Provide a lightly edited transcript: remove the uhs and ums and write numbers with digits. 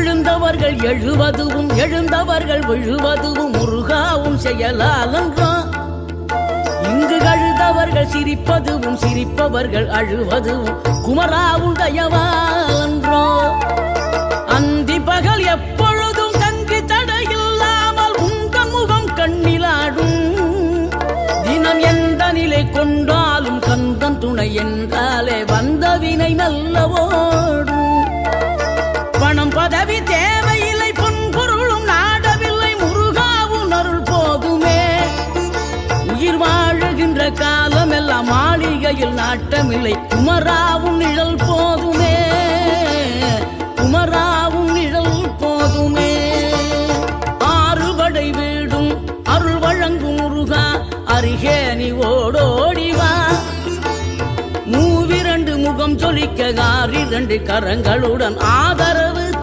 விழுந்தவர்கள் எழுவதுவும் எழுந்தவர்கள் விழுவதுவும் முருகாவும் செயலாலன்றோ இங்கு கழுதவர்கள் சிரிப்பதுவும் சிரிப்பவர்கள் அழுவதுவும் குமராவும் தயவாலன்றோ அந்தி பகல் எப்பொழுதும் தங்கு தடையில்லாமல் உந்தன் முகம் கண்ணிலாடும் தினம் எந்த நிலை கொண்டாலும் கந்தன் துணை என்றாலே வந்த வினை நல்லவோடும் பணம் பதவி தேவையில்லை பொன்பொருளும் நாடவில்லை முருகாவும் அருள் போதுமே உயிர் வாழுகின்ற காலம் எல்லாம் மாளிகையில் நாட்டமில்லை குமராவும் நிழல் போதுமே குமராவும் நிழல் போதுமே ஆறுபடை வீடும் அருள் வழங்கும் முருகா அருகே நீ ஓடோடிவா மூவிரண்டு முகம் ஜொலிக்க 6 கரங்களுடன் ஆதரவு